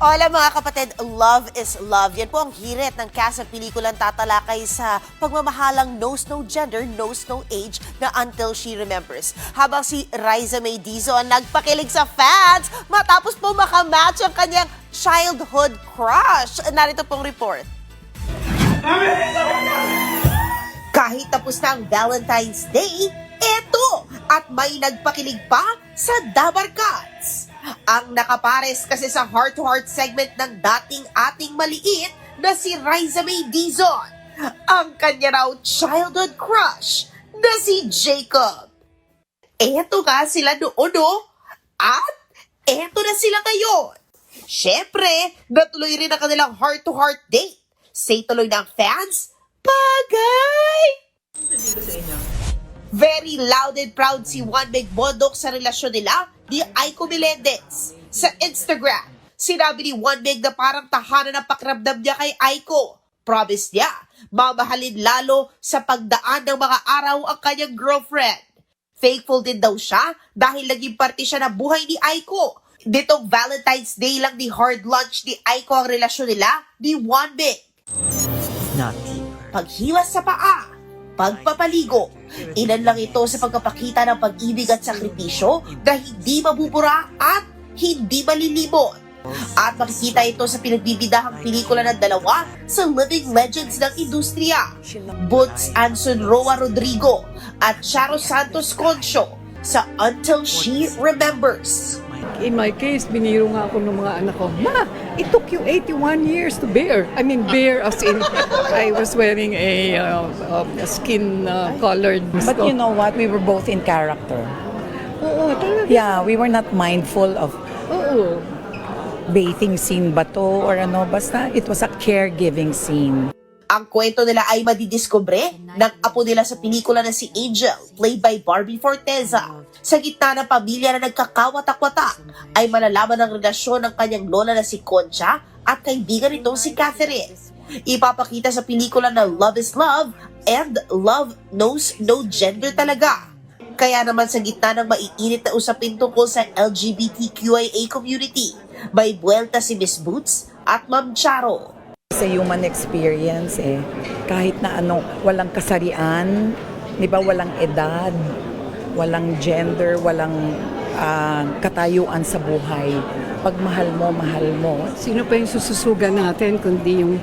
Hola mga kapatid, love is love. Yan po ang hirit ng cast ng pelikulang tatalakay sa pagmamahalang knows no gender, knows no age na Until She Remembers. Habang si Riza May Dizon nagpakilig sa fans matapos po makamatch ang kanyang childhood crush. Narito pong report. Kahit tapos na ang Valentine's Day, eto! At may nagpakilig pa sa Dabarkats. Ang nakapares kasi sa heart-to-heart segment ng dating ating maliit na si Riza May Dizon. Ang kanya raw childhood crush na si Jacob. Eto nga sila noon, no? At eto na sila ngayon. Siyempre, natuloy rin ang kanilang heart-to-heart date. Say tuloy ng fans, bagay! Very loud and proud si Juan Meg Bondoc sa relasyon nila ni Aiko Melendez. Sa Instagram, sinabi ni Juan Meg na parang tahanan ang pakiramdam niya kay Aiko. Promise niya, mamahalin lalo sa pagdaan ng mga araw ang kanyang girlfriend. Faithful din daw siya dahil naging parte siya ng buhay ni Aiko. Ditong Valentine's Day lang ni hard lunch ni Aiko ang relasyon nila ni Juan Meg. Paghiwas sa paa, pagpapaligo. Ilan lang ito sa pagpapakita ng pag-ibig at sakripisyo na hindi mabubura at hindi malilimot. At makikita ito sa pinagbibidahang pelikula ng dalawa sa living legends ng industriya, Boots Anson Roa Rodrigo at Charo Santos Concho sa Until She Remembers. In my case, biniro nga ako ng mga anak ko, Ma, it took you 81 years to bear. I mean, bear as in, I was wearing a skin-colored. But you know what? We were both in character. Oo, talaga. Yeah, we were not mindful of Oo. bathing scene ba to or ano. Basta it was a caregiving scene. Ang kwento nila ay madidiskubre ng apo nila sa pelikula na si Angel, played by Barbie Forteza. Sa gitna ng pamilya na nagkakawatak-watak, ay malalaman ang relasyon ng kanyang lola na si Concha at kaibigan nitong si Catherine. Ipapakita sa pelikula na love is love and love knows no gender talaga. Kaya naman sa gitna ng maiinit na usapin tungkol sa LGBTQIA community, may buwelta si Miss Boots at Ma'am Charo. Sa human experience kahit na ano, walang kasarian, di ba, walang edad, walang gender, walang katayuan sa buhay. Pag mahal mo. Sino pa yung sususugan natin kundi yung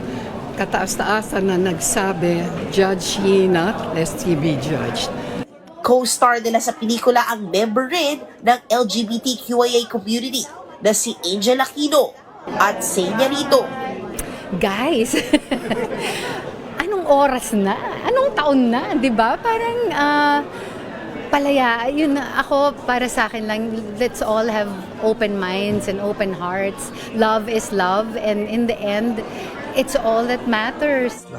kataas-taasan na nagsabi, judge ye not, lest ye be judged. Co-star nila sa pelikula ang member rin ng LGBTQIA community na si Angel Aquino at Senya Rito. Guys, anong oras na? Anong taon na? 'Di ba? Parang palaya. Yun, ako, para sa akin lang, let's all have open minds and open hearts. Love is love, and in the end, it's all that matters.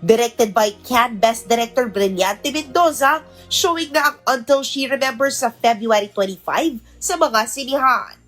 Directed by Can Best Director Brillante Mendoza, showing na ang Until She Remembers sa February 25 sa mga sinihan.